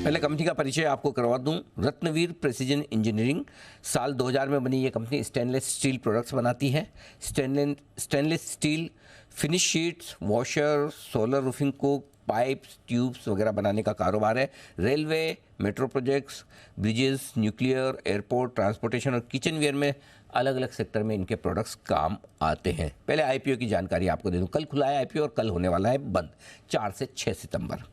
पहले कंपनी का परिचय आपको करवा दूं। रत्नवीर प्रेसिजन इंजीनियरिंग साल 2000 में बनी ये कंपनी स्टेनलेस स्टील प्रोडक्ट्स बनाती है। Stainless steel finish sheets, washer, solar roofing Coke, pipes, tubes वगैरह बनाने का कारोबार है। Railway, metro projects, bridges, nuclear, airport, transportation और किचन वेयर में अलग अलग सेक्टर में इनके प्रोडक्ट्स काम आते हैं। पहले आईपीओ की जानकारी आपको दे दूं। कल खुला है आईपीओ और कल होने वाला है बंद 4 से 6 सितंबर।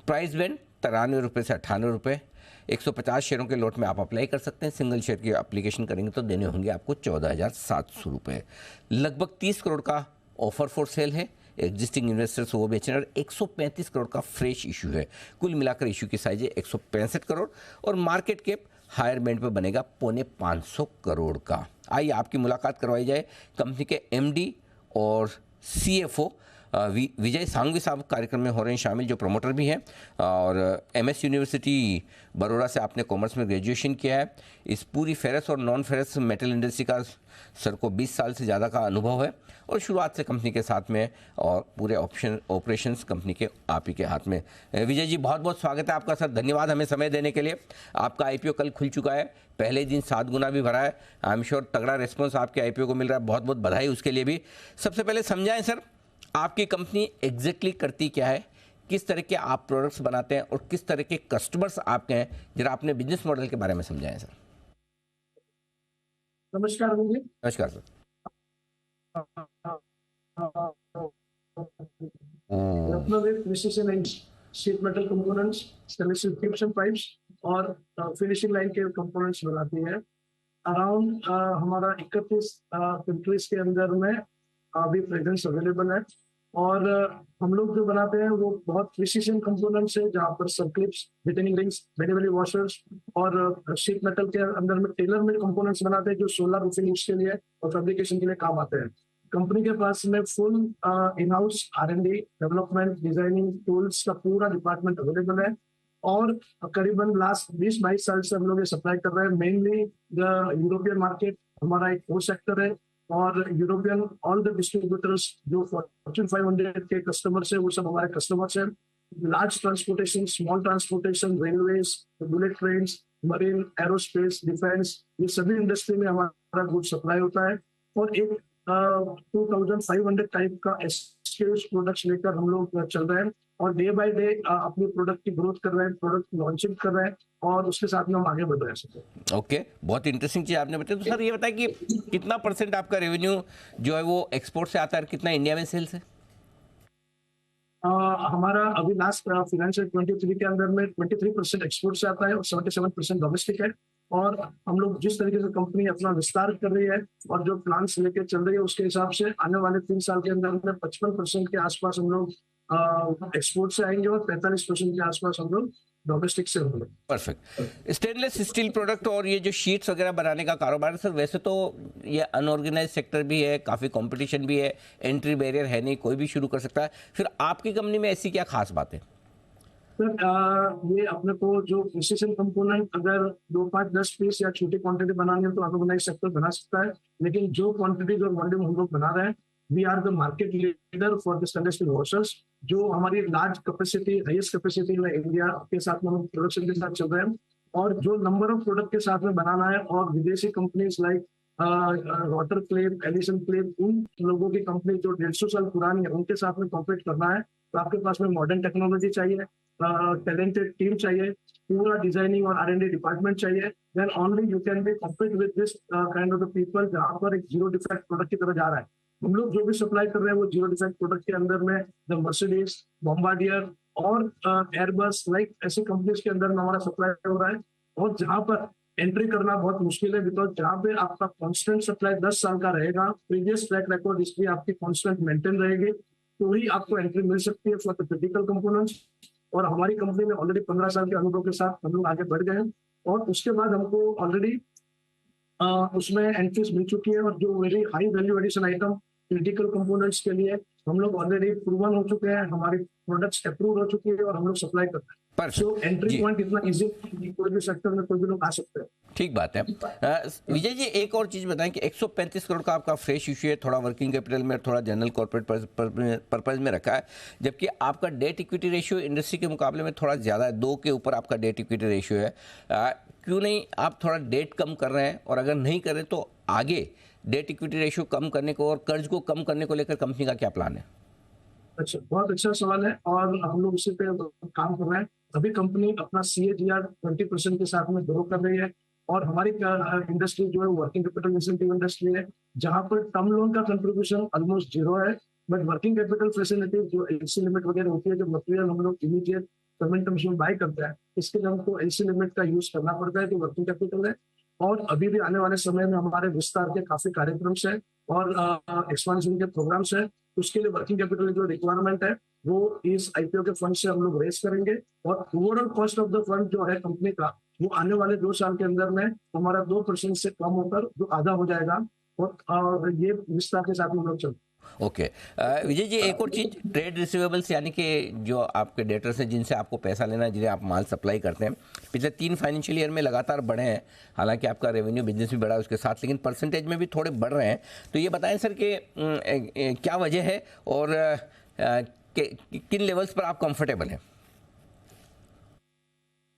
प्राइस बैंड 93 रुपये से 98 रुपये। 150 शेयरों के लॉट में आप अप्लाई कर सकते हैं। सिंगल शेयर की एप्लीकेशन करेंगे तो देने होंगे आपको 14,700 रुपये। लगभग 30 करोड़ का ऑफर फॉर सेल है। एग्जिस्टिंग इन्वेस्टर्स वो बेच रहे हैं और 135 करोड़ का फ्रेश इशू है। कुल मिलाकर इशू की साइज है 165 करोड़ और मार्केट कैप हायर बैंड पे बनेगा 450 करोड़ का। आइए आपकी मुलाकात करवाई जाए कंपनी के एमडी और सीएफओ विजय सांघवी साहब कार्यक्रम में हो रहे हैं शामिल, जो प्रमोटर भी हैं और एमएस यूनिवर्सिटी बड़ौदा से आपने कॉमर्स में ग्रेजुएशन किया है। इस पूरी फेरस और नॉन फेरस मेटल इंडस्ट्री का सर को 20 साल से ज़्यादा का अनुभव है और शुरुआत से कंपनी के साथ में और पूरे ऑपरेशंस कंपनी के आप ही के हाथ में। विजय जी, बहुत बहुत स्वागत है आपका सर। धन्यवाद हमें समय देने के लिए। आपका आईपीओ कल खुल चुका है, पहले दिन 7 गुना भी भरा है। आई एम श्योर तगड़ा रिस्पॉन्स आपके आईपीओ को मिल रहा है। बहुत बहुत बधाई उसके लिए भी। सबसे पहले समझाएं सर, आपकी कंपनी एग्जैक्टली करती क्या है, किस तरह के आप प्रोडक्ट्स बनाते हैं और किस तरह के कस्टमर्स आपके हैं, जरा अपने बिजनेस मॉडल के बारे में समझाएं सर। नमस्कार मुझे। नमस्कार sir. Ratnaveer precision and sheet metal components, stainless steel tubes and pipes और फिनिशिंग लाइन के कंपोनेंट्स बनाती है। अराउंड हमारा 31 कंट्रीज के अंदर में अभी प्रेजेंस अवेलेबल है और हम लोग जो बनाते हैं वो बहुत प्रिसीजन कंपोनेंट्स है, जहाँ पर सर्क्लिप्स, रिटेनिंग रिंग्स, बेनी वाली वॉशर्स और शीट मेटल के अंदर में टेलर मेड कंपोनेंट्स बनाते हैं जो सोलर रूफिंग के लिए और फैब्रिकेशन के लिए काम आते हैं। कंपनी के पास में full in house R&D, development, designing tools का पूरा डिपार्टमेंट अवेलेबल है और करीबन लास्ट 20-22 साल से हम लोग ये सप्लाई कर रहे हैं। मेनली द यूरोपियन मार्केट हमारा एक कोर सेक्टर है और यूरोपियन ऑल द डिस्ट्रीब्यूटर्स जो फॉर्च्यून 500 के कस्टमर्स है वो सब हमारे कस्टमर्स हैं। Large transportation, small transportation, railways, bullet train, marine, aerospace, defence, ये सभी इंडस्ट्री में हमारा गुड सप्लाई होता है और एक 2500 टाइप का SKUs प्रोडक्ट्स लेकर हम लोग चल रहे हैं और डे बाय डे अपनी प्रोडक्ट की ग्रोथ कर रहे हैं, प्रोडक्ट लॉन्चिंग कर रहे हैं और उसके साथ में हम आगे बढ़ रहे हैं। ओके, बहुत इंटरेस्टिंग चीज़ आपने बताई। तो सर ये बताएं कि कितना % आपका रेवेन्यू जो है वो एक्सपोर्ट से आता है और कितना इंडिया में सेल्स है? हमारा अभी लास्ट फाइनेंशियल 23 के अंदर में 23% एक्सपोर्ट से आता है और 77% डोमेस्टिक है और हम लोग जिस तरीके से कंपनी अपना विस्तार कर रही है और जो प्लान्स लेके चल रही है उसके हिसाब से आने वाले 3 साल के अंदर में 55% के आसपास हम लोग एक्सपोर्ट से आएंगे और 45% के आसपास हम लोग डोमेस्टिक से होंगे। परफेक्ट। स्टेनलेस स्टील प्रोडक्ट और ये जो शीट्स वगैरह बनाने का कारोबार है सर, वैसे तो ये अनऑर्गेनाइज सेक्टर भी है, काफ़ी कंपटीशन भी है, एंट्री बैरियर है नहीं, कोई भी शुरू कर सकता है। फिर आपकी कंपनी में ऐसी क्या खास बात है? सर ये अपने को जो प्रिसीजन कंपोनेंट अगर 2, 5, 10 पीस या छोटी क्वांटिटी बनानी है तो अनऑर्गेनाइज सेक्टर बना सकता है, लेकिन जो क्वांटिटी जो वॉल्यूम हम लोग बना रहे हैं we are the market leader for the stainless steel washers, जो हमारी लार्ज कैपेसिटी, हाईएस्ट कैपेसिटी में इंडिया के साथ में हम प्रोडक्शन के साथ चल रहे हैं और जो नंबर ऑफ प्रोडक्ट के साथ में बनाना है और विदेशी companies like water claim, Edison claim, उन लोगों की कंपनी जो 150 साल पुरानी है उनके साथ में कॉम्पीट करना है तो आपके पास में मॉडर्न टेक्नोलॉजी चाहिए, टैलेंटेड टीम चाहिए, पूरा डिजाइनिंग और R&D डिपार्टमेंट चाहिए, then only you can be compete with this kind of the people, जहाँ पर एक जीरो डिफेक्ट प्रोडक्ट की तरह जा रहा है। हम लोग जो भी सप्लाई कर रहे हैं वो जीरो डिफेक्ट प्रोडक्ट के अंदर में द मर्सिडीज, बॉम्बार्डियर और एयरबस लाइक ऐसी कंपनीज के अंदर में हमारा सप्लाई हो रहा है और जहाँ पर एंट्री करना बहुत मुश्किल है बिकॉज जहाँ पे आपका कांस्टेंट सप्लाई 10 साल का रहेगा, प्रीवियस ट्रैक रिकॉर्ड हिस्ट्री आपकी कांस्टेंट मेंटेन रहेगी, तो ही आपको एंट्री मिल सकती है फॉर द क्रिटिकल कंपोनेंट्स। और हमारी कंपनी में ऑलरेडी 15 साल के अनुभव के साथ हम लोग आगे बढ़ गए हैं और उसके बाद हमको ऑलरेडी उसमें एंट्रीज मिल चुकी है और जो very high value addition item critical components के लिए हम लोग ऑलरेडी प्रूवन हो चुके हैं, हमारी प्रोडक्ट्स अप्रूव हो चुकी है और हम लोग सप्लाई करते हैं। सो परफेक्ट एंट्री जी। पॉइंट इतना इजी, कोई भी सेक्टर में कोई भी लोग आ सकते हैं। ठीक बात है। विजय जी, एक और चीज़ बताएं कि 135 करोड़ का आपका फ्रेश इशू है, थोड़ा वर्किंग कैपिटल में, थोड़ा जनरल कॉर्पोरेट पर्पज में रखा है, जबकि आपका डेट इक्विटी रेशियो इंडस्ट्री के मुकाबले में थोड़ा ज़्यादा है, 2 के ऊपर आपका डेट इक्विटी रेशियो है। क्यों नहीं आप थोड़ा डेट कम कर रहे हैं, और अगर नहीं करें तो आगे डेट इक्विटी रेशियो कम करने को और कर्ज को कम करने को लेकर कंपनी का क्या प्लान है? अच्छा, बहुत अच्छा सवाल है और हम लोग इसी पे काम कर रहे हैं। अभी कंपनी अपना CAGR 20% के साथ में ग्रो कर रही है, और हमारी इंडस्ट्री जो है वर्किंग कैपिटल इंसेंटिव इंडस्ट्री है, जहां पर टर्म लोन का कंट्रीब्यूशन ऑलमोस्ट जीरो है, बट वर्किंग कैपिटल फैसिलिटी जो एलसी लिमिट वगैरह होती है, जो मटेरियल हम लोग इमीडिएट पेमेंट टर्म्स में बाय करते हैं, इसके लिए हमको एलसी लिमिट का यूज करना पड़ता है, तो वर्किंग कैपिटल है। और अभी भी आने वाले समय में हमारे विस्तार के काफी कार्यक्रम है और एक्सपांशन के प्रोग्राम्स है। उसके लिए वर्किंग कैपिटल जो रिक्वायरमेंट है वो इस IPO के फंड से हम लोग रेस करेंगे, और overall cost of the fund जो है कंपनी का, वो आने वाले 2 साल के अंदर में हमारा 2% से कम होकर जो आधा हो जाएगा, और ये विस्तार के साथ में हम लोग चलते ओके। विजय जी, एक और चीज़, ट्रेड रिसीवेबल्स यानी कि जो आपके डेटर्स हैं जिनसे आपको पैसा लेना है, जिन्हें आप माल सप्लाई करते हैं, पिछले 3 फाइनेंशियल ईयर में लगातार बढ़े हैं। हालांकि आपका रेवेन्यू बिजनेस भी बढ़ा है उसके साथ, लेकिन परसेंटेज में भी थोड़े बढ़ रहे हैं। तो ये बताएं सर कि क्या वजह है, और किन लेवल्स पर आप कंफर्टेबल हैं?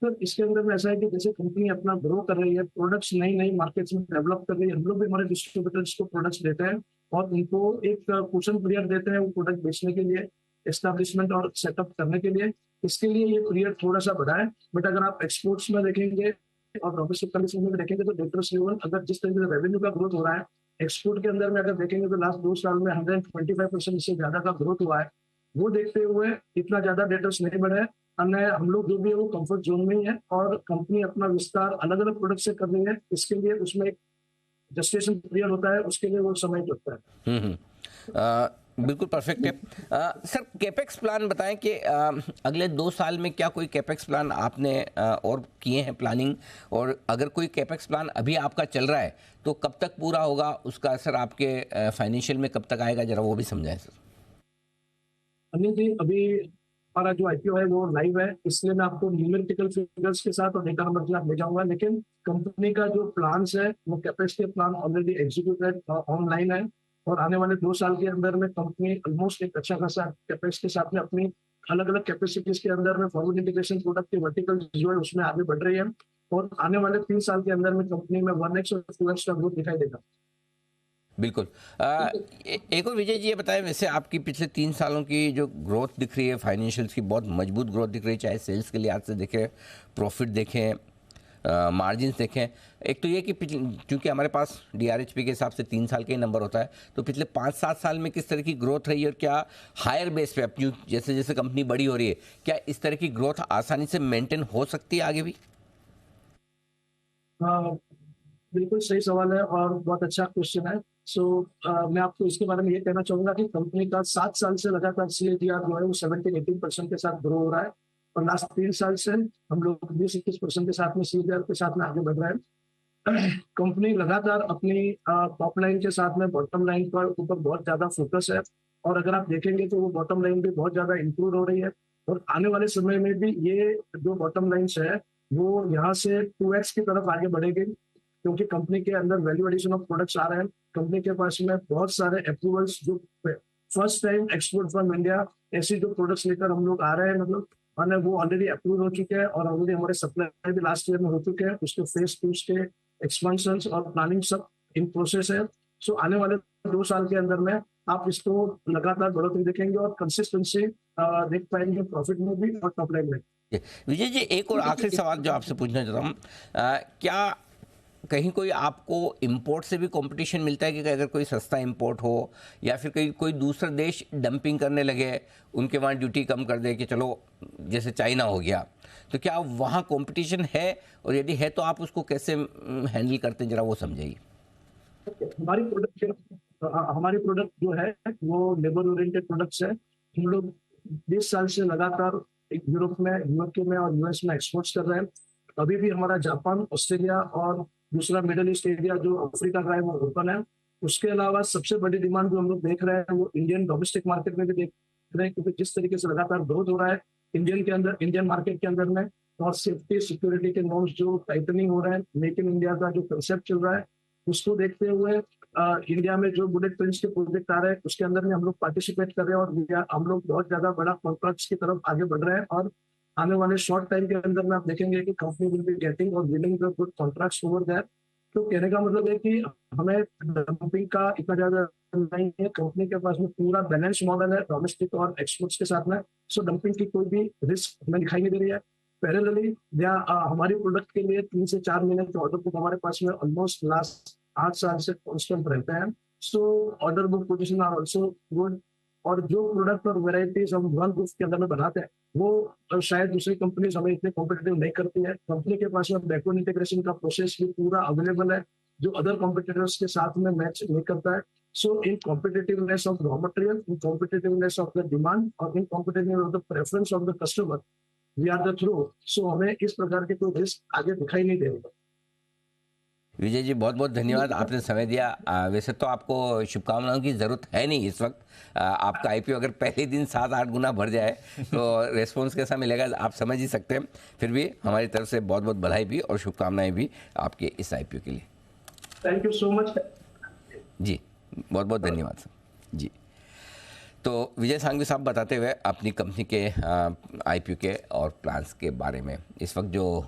तो इसके अंदर में ऐसा है कि जैसे कंपनी अपना ग्रो कर रही है, प्रोडक्ट्स नई नई मार्केट्स में डेवलप कर रही है, हम लोग भी हमारे डिस्ट्रीब्यूटर्स को प्रोडक्ट्स देते हैं और उनको एक क्वेश्चन पीरियड देते हैं वो प्रोडक्ट बेचने के लिए, एस्टैब्लिशमेंट और सेटअप करने के लिए। इसके लिए ये पीरियड थोड़ा सा बढ़ा है, बट अगर आप एक्सपोर्ट्स में देखेंगे और डोमेस्टिक कंडीशन में देखेंगे तो डेटर्स लेवल अगर जिस तरीके से रेवेन्यू का ग्रोथ हो रहा है, एक्सपोर्ट के अंदर में अगर देखेंगे तो लास्ट 2 साल में 125% से ज्यादा का ग्रोथ हुआ है। वो देखते हुए इतना ज्यादा डेटर्स नहीं बढ़े है, अन्य हम लोग जो भी है वो कंफर्ट जोन में ही है, और कंपनी अपना विस्तार अलग अलग प्रोडक्ट से कर रही है। इसके लिए उसमें एक जस्टिफिकेशन पीरियड होता है, उसके लिए वो समय लगता है। बिल्कुल परफेक्ट है। सर, कैपेक्स प्लान बताएं कि अगले 2 साल में क्या कोई कैपेक्स प्लान आपने और किए हैं प्लानिंग, और अगर कोई कैपेक्स प्लान अभी आपका चल रहा है तो कब तक पूरा होगा, उसका असर आपके फाइनेंशियल में कब तक आएगा, जरा वो भी समझाएं सर। अनिल जी, अभी हमारा जो IPO है वो लाइव है, इसलिए मैं आपको न्यूमेरिकल फिगर्स के साथ और डेटा नंबर के साथ ले जाऊंगा, लेकिन कंपनी का जो प्लान्स है वो capacity plan already executed online है, और आने वाले 2 साल के अंदर में कंपनी ऑलमोस्ट एक अच्छा खासा कैपेसिटी के साथ में अपनी अलग अलग कैपेसिटीज के अंदर में फॉरवर्ड इंटीग्रेशन प्रोडक्ट के वर्टिकल जो है उसमें आगे बढ़ रही है, और आने वाले 3 साल के अंदर में कंपनी में 1x और 2x का ग्रोथ दिखाई देगा। बिल्कुल। एक और विजय जी ये बताएं, वैसे आपकी पिछले 3 सालों की जो ग्रोथ दिख रही है फाइनेंशियल्स की, बहुत मजबूत ग्रोथ दिख रही है, चाहे सेल्स के लिहाज से देखें, प्रॉफिट देखें, मार्जिन्स देखें। एक तो ये कि क्योंकि हमारे पास DRHP के हिसाब से 3 साल का ही नंबर होता है, तो पिछले 5-7 साल में किस तरह की ग्रोथ रही है, और क्या हायर बेस पे अपनी जैसे जैसे कंपनी बड़ी हो रही है, क्या इस तरह की ग्रोथ आसानी से मेंटेन हो सकती है आगे भी? बिल्कुल सही सवाल है और बहुत अच्छा क्वेश्चन है। सो मैं आपको इसके बारे में ये कहना चाहूंगा कि कंपनी का 7 साल से लगातार CAGR जो है वो 17-18% के साथ ग्रो हो रहा है, और लास्ट 3 साल से हम लोग 20-21% के साथ में CAGR के साथ में आगे बढ़ रहे हैं। कंपनी लगातार अपनी टॉप लाइन के साथ में बॉटम लाइन पर ऊपर बहुत ज्यादा फोकस है, और अगर आप देखेंगे तो वो बॉटम लाइन भी बहुत ज्यादा इंप्रूव हो रही है, और आने वाले समय में भी ये जो बॉटम लाइन है वो यहाँ से 2x की तरफ आगे बढ़ेगी, क्योंकि कंपनी के अंदर वैल्यू एडिशन ऑफ प्रोडक्ट्स आ रहे हैं। कंपनी के पास में बहुत सारे अप्रूवल्स जो first time export from India ऐसी जो प्रोडक्ट्स लेकर हम लोग आ रहे हैं, मतलब और वो ऑलरेडी अप्रूव हो चुके हैं, और ऑलरेडी हमारे सप्लाई भी लास्ट ईयर में हो चुके हैं। उसके फेज 2 के एक्सपेंशन और प्लानिंग सब इन प्रोसेस है। सो आने वाले 2 साल के अंदर में आप इसको लगातार बढ़ोतरी देखेंगे और कंसिस्टेंसी देख पाएंगे, प्रॉफिट में भी और टॉप लाइन में। विजय जी, एक और आखिरी सवाल जो आपसे पूछना चाहता हूँ, क्या कहीं कोई आपको इंपोर्ट से भी कंपटीशन मिलता है, कि अगर कोई सस्ता इंपोर्ट हो या फिर कोई दूसरा देश डंपिंग करने लगे, उनके वहाँ ड्यूटी कम कर दे, कि चलो जैसे चाइना हो गया, तो क्या वहाँ कंपटीशन है, और यदि है तो आप उसको कैसे हैंडल करते हैं, जरा वो समझाइए। हमारी प्रोडक्ट जो है वो लेबर ओरिएंटेड प्रोडक्ट्स है। हम लोग 20 साल से लगातार यूरोप में, यूके में और US में एक्सपोर्ट्स कर रहे हैं। अभी भी हमारा जापान, ऑस्ट्रेलिया और दूसरा मिडिल ईस्ट एरिया जो अफ्रीका का है वो ओपन है। उसके अलावा सबसे बड़ी डिमांड जो हम लोग देख रहे हैं वो इंडियन डोमेस्टिक मार्केट में भी देख रहे हैं, क्योंकि जिस तरीके से लगातार ग्रोथ हो रहा है इंडियन मार्केट के अंदर में, और सेफ्टी सिक्योरिटी के नॉर्म्स जो टाइटनिंग हो रहे हैं, मेक इन इंडिया का जो कंसेप्ट चल रहा है, उसको देखते हुए इंडिया में जो बुलेट ट्रेन के प्रोजेक्ट आ रहे हैं उसके अंदर में हम लोग पार्टिसिपेट कर रहे हैं, और हम लोग बहुत ज्यादा बड़ा कॉन्ट्रैक्ट्स की तरफ आगे बढ़ रहे हैं। और आने वाले शॉर्ट टाइम के अंदर में आप देखेंगे कि कंपनी विल बी गेटिंग और winning the good contracts over there. तो कहने का मतलब है कि हमें डंपिंग का इतना ज्यादा नहीं है, कंपनी के पास में पूरा बैलेंस मॉडल है डोमेस्टिक और एक्सपोर्ट्स के साथ में। सो डंपिंग की कोई भी रिस्क हमें दिखाई नहीं दे रही है। पैरेलली हमारी प्रोडक्ट के लिए 3 से 4 महीने के ऑर्डर बुक हमारे पास में ऑलमोस्ट लास्ट 8 साल से कॉन्स्टेंट रहते हैं। So order book position are also good. और जो प्रोडक्ट और वेराइटीज हम वन रूफ के अंदर में बनाते हैं वो शायद दूसरी कंपनीज हमें इतने कॉम्पिटिटिव नहीं करती है। कंपनी के पास में बैकवर्ड इंटीग्रेशन का प्रोसेस भी पूरा अवेलेबल है जो अदर कॉम्पिटिटर्स के साथ में मैच नहीं करता है। So in competitiveness of raw material, in competitiveness of the demand और in competitiveness of the preference of the customer, we are the through. So हमें इस प्रकार के कोई रिस्क आगे दिखाई नहीं देगा। विजय जी बहुत बहुत धन्यवाद, आपने समय दिया। वैसे तो आपको शुभकामनाओं की ज़रूरत है नहीं इस वक्त। आपका आईपीओ अगर पहले दिन 7-8 गुना बढ़ जाए तो रेस्पॉन्स कैसा मिलेगा आप समझ ही सकते हैं। फिर भी हमारी तरफ से बहुत बहुत बधाई भी और शुभकामनाएं भी आपके इस आईपीओ के लिए। थैंक यू सो मच जी, बहुत बहुत धन्यवाद सर जी। तो विजय सांघवी साहब बताते हुए अपनी कंपनी के आईपीओ के और प्लान्स के बारे में। इस वक्त जो